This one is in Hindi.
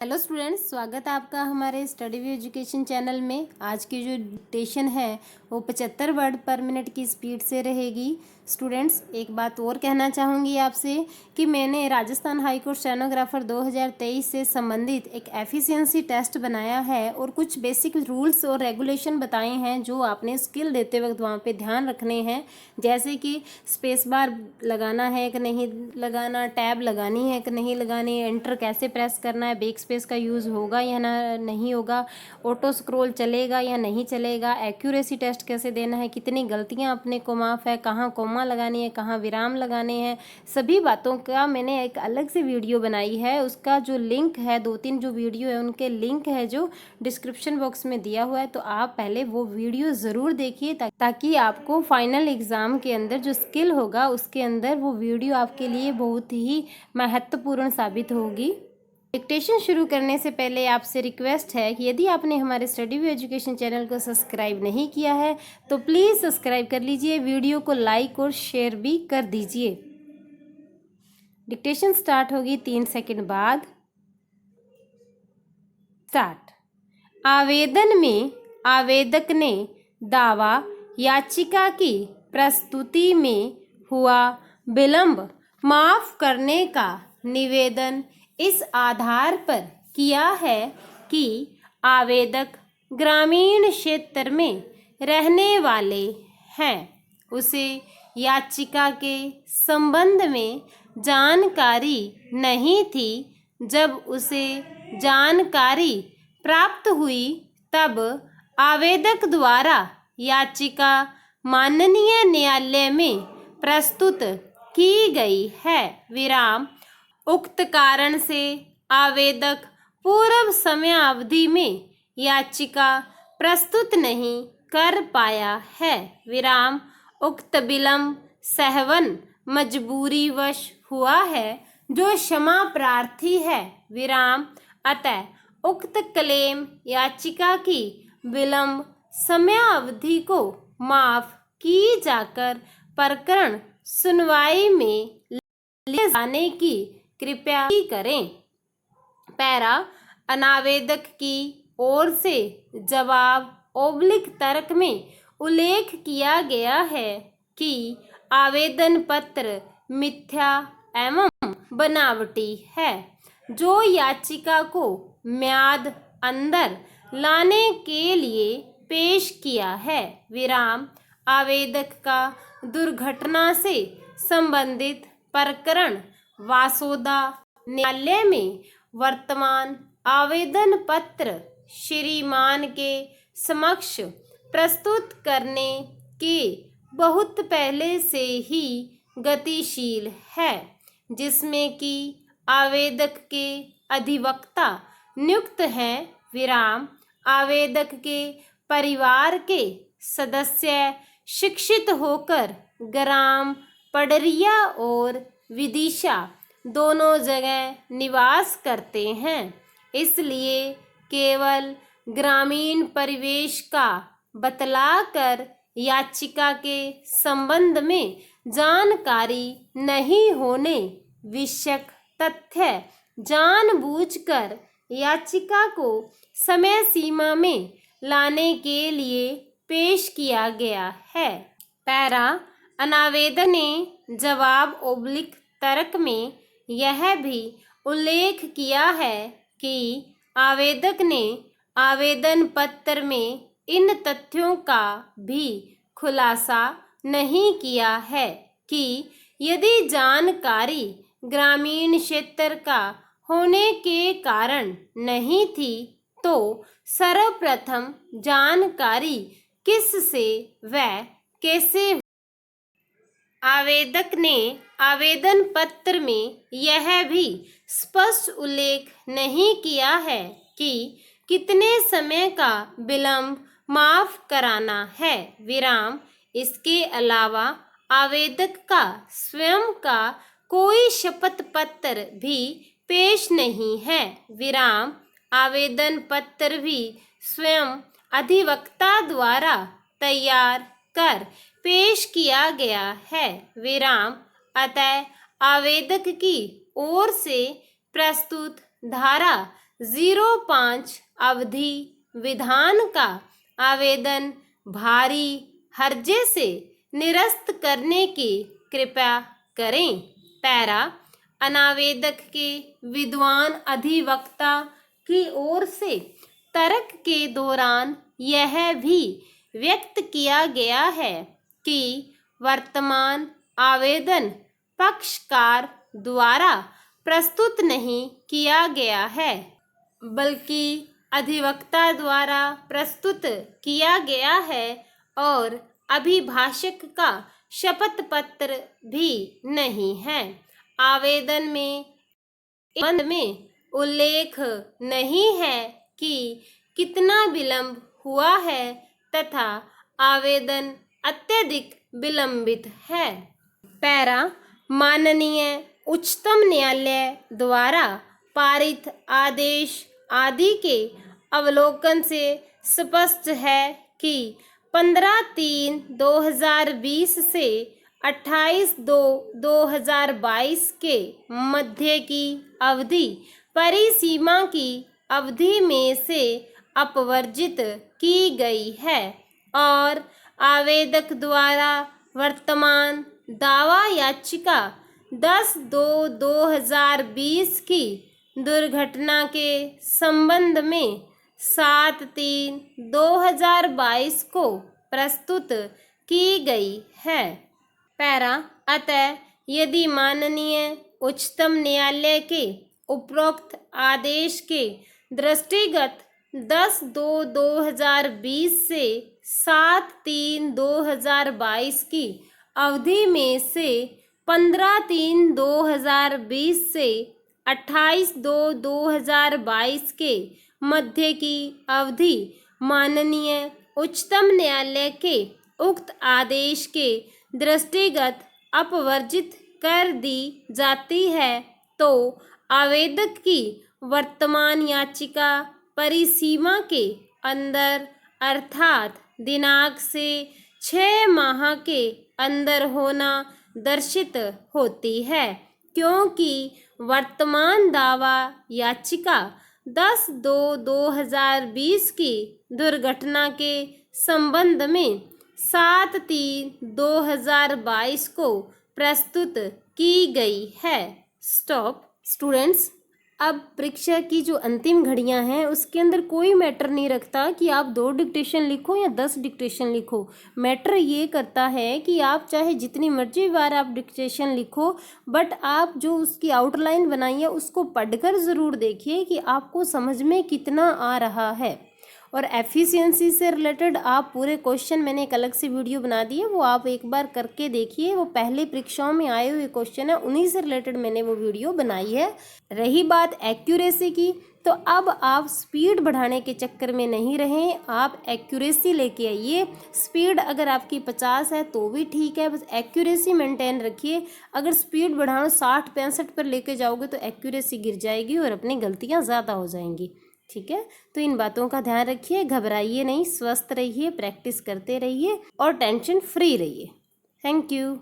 हेलो स्टूडेंट्स, स्वागत है आपका हमारे स्टडी व्यू एजुकेशन चैनल में। आज की जो डिक्टेशन है वो 75 वर्ड पर मिनट की स्पीड से रहेगी। स्टूडेंट्स, एक बात और कहना चाहूँगी आपसे कि मैंने राजस्थान हाई कोर्ट स्टेनोग्राफर 2023 से संबंधित एक एफिशिएंसी टेस्ट बनाया है और कुछ बेसिक रूल्स और रेगुलेशन बताए हैं जो आपने स्किल देते वक्त वहाँ पे ध्यान रखने हैं। जैसे कि स्पेस बार लगाना है कि नहीं लगाना, टैब लगानी है कि नहीं लगानी, एंटर कैसे प्रेस करना है, बैक स्पेस का यूज़ होगा या ना नहीं होगा, ऑटो स्क्रॉल चलेगा या नहीं चलेगा, एक्यूरेसी टेस्ट कैसे देना है, कितनी गलतियां अपने को माफ़ है, कहाँ कोमा लगानी है, कहाँ विराम लगाने हैं, सभी बातों का मैंने एक अलग से वीडियो बनाई है। उसका जो लिंक है, 2-3 जो वीडियो है उनके लिंक है जो डिस्क्रिप्शन बॉक्स में दिया हुआ है, तो आप पहले वो वीडियो ज़रूर देखिए ताकि आपको फाइनल एग्ज़ाम के अंदर जो स्किल होगा उसके अंदर वो वीडियो आपके लिए बहुत ही महत्वपूर्ण साबित होगी। डिक्टेशन शुरू करने से पहले आपसे रिक्वेस्ट है कि यदि आपने हमारे स्टडी व्यू एजुकेशन चैनल को सब्सक्राइब नहीं किया है तो प्लीज़ सब्सक्राइब कर लीजिए, वीडियो को लाइक और शेयर भी कर दीजिए। डिक्टेशन स्टार्ट होगी 3 सेकंड बाद। स्टार्ट। आवेदन में आवेदक ने दावा याचिका की प्रस्तुति में हुआ विलंब माफ करने का निवेदन इस आधार पर किया है कि आवेदक ग्रामीण क्षेत्र में रहने वाले हैं, उसे याचिका के संबंध में जानकारी नहीं थी। जब उसे जानकारी प्राप्त हुई तब आवेदक द्वारा याचिका माननीय न्यायालय में प्रस्तुत की गई है। विराम। उक्त कारण से आवेदक पूर्व समयावधि में याचिका प्रस्तुत नहीं कर पाया है। विराम। उक्त विलंब सहवन मजबूरीवश हुआ है जो क्षमा प्रार्थी है। विराम। अतः उक्त क्लेम याचिका की विलंब समयावधि को माफ की जाकर प्रकरण सुनवाई में ले जाने की कृपया करें। पैरा। अनावेदक की ओर से जवाब तर्क में उल्लेख किया गया है कि आवेदन पत्र मिथ्या एवं बनावटी है जो याचिका को म्याद अंदर लाने के लिए पेश किया है। विराम। आवेदक का दुर्घटना से संबंधित प्रकरण वासोदा न्यायालय में वर्तमान आवेदन पत्र श्रीमान के समक्ष प्रस्तुत करने के बहुत पहले से ही गतिशील है, जिसमें कि आवेदक के अधिवक्ता नियुक्त हैं। विराम। आवेदक के परिवार के सदस्य शिक्षित होकर ग्राम पडरिया और विदिशा दोनों जगह निवास करते हैं, इसलिए केवल ग्रामीण परिवेश का बतलाकर याचिका के संबंध में जानकारी नहीं होने विषयक तथ्य जानबूझकर याचिका को समय सीमा में लाने के लिए पेश किया गया है। पैरा। अनावेदन ने जवाब तर्क में यह भी उल्लेख किया है कि आवेदक ने आवेदन पत्र में इन तथ्यों का भी खुलासा नहीं किया है कि यदि जानकारी ग्रामीण क्षेत्र का होने के कारण नहीं थी तो सर्वप्रथम जानकारी किससे व कैसे। आवेदक ने आवेदन पत्र में यह भी स्पष्ट उल्लेख नहीं किया है कि कितने समय का विलंब माफ कराना है। विराम। इसके अलावा आवेदक का स्वयं का कोई शपथ पत्र भी पेश नहीं है। विराम। आवेदन पत्र भी स्वयं अधिवक्ता द्वारा तैयार कर पेश किया गया है। विराम। अतः आवेदक की ओर से प्रस्तुत धारा 05 अवधि विधान का आवेदन भारी हर्जे से निरस्त करने की कृपा करें। पैरा अनावेदक के विद्वान अधिवक्ता की ओर से तर्क के दौरान यह भी व्यक्त किया गया है कि वर्तमान आवेदन पक्षकार द्वारा प्रस्तुत नहीं किया गया है, बल्कि अधिवक्ता द्वारा प्रस्तुत किया गया है और अभिभाषक का शपथ पत्र भी नहीं है। आवेदन में बंद में उल्लेख नहीं है कि कितना विलंब हुआ है तथा आवेदन अत्यधिक विलंबित है। पैरा माननीय उच्चतम न्यायालय द्वारा पारित आदेश आदि के अवलोकन से स्पष्ट है कि 15/3/2020 से 28/2/2022 के मध्य की अवधि परिसीमा की अवधि में से अपवर्जित की गई है और आवेदक द्वारा वर्तमान दावा याचिका 10/2/2020 की दुर्घटना के संबंध में 7/3/2022 को प्रस्तुत की गई है। पैरा अतः यदि माननीय उच्चतम न्यायालय के उपरोक्त आदेश के दृष्टिगत 10/2/2020 से 7/3/2022 की अवधि में से 15/3/2020 से 28/2/2022 के मध्य की अवधि माननीय उच्चतम न्यायालय के उक्त आदेश के दृष्टिगत अपवर्जित कर दी जाती है तो आवेदक की वर्तमान याचिका परिसीमा के अंदर अर्थात दिनांक से 6 माह के अंदर होना दर्शित होती है, क्योंकि वर्तमान दावा याचिका 10/2/2020 की दुर्घटना के संबंध में 7/3/2022 को प्रस्तुत की गई है। स्टॉप। स्टूडेंट्स, अब परीक्षा की जो अंतिम घड़ियां हैं उसके अंदर कोई मैटर नहीं रखता कि आप 2 डिक्टेशन लिखो या 10 डिक्टेशन लिखो। मैटर ये करता है कि आप चाहे जितनी मर्जी बार आप डिक्टेशन लिखो, बट आप जो उसकी आउटलाइन बनाई है उसको पढ़कर ज़रूर देखिए कि आपको समझ में कितना आ रहा है। और एफिशिएंसी से रिलेटेड आप पूरे क्वेश्चन मैंने एक अलग से वीडियो बना दी है, वो आप एक बार करके देखिए। वो पहले परीक्षाओं में आए हुए क्वेश्चन है, उन्हीं से रिलेटेड मैंने वो वीडियो बनाई है। रही बात एक्यूरेसी की, तो अब आप स्पीड बढ़ाने के चक्कर में नहीं रहें, आप एक्यूरेसी लेके आइए। स्पीड अगर आपकी 50 है तो भी ठीक है, बस एक्यूरेसी मेंटेन रखिए। अगर स्पीड बढ़ाना 60-65 पर लेके जाओगे तो एक्यूरेसी गिर जाएगी और अपनी गलतियाँ ज़्यादा हो जाएंगी। ठीक है, तो इन बातों का ध्यान रखिए, घबराइए नहीं, स्वस्थ रहिए, प्रैक्टिस करते रहिए और टेंशन फ्री रहिए। Thank you.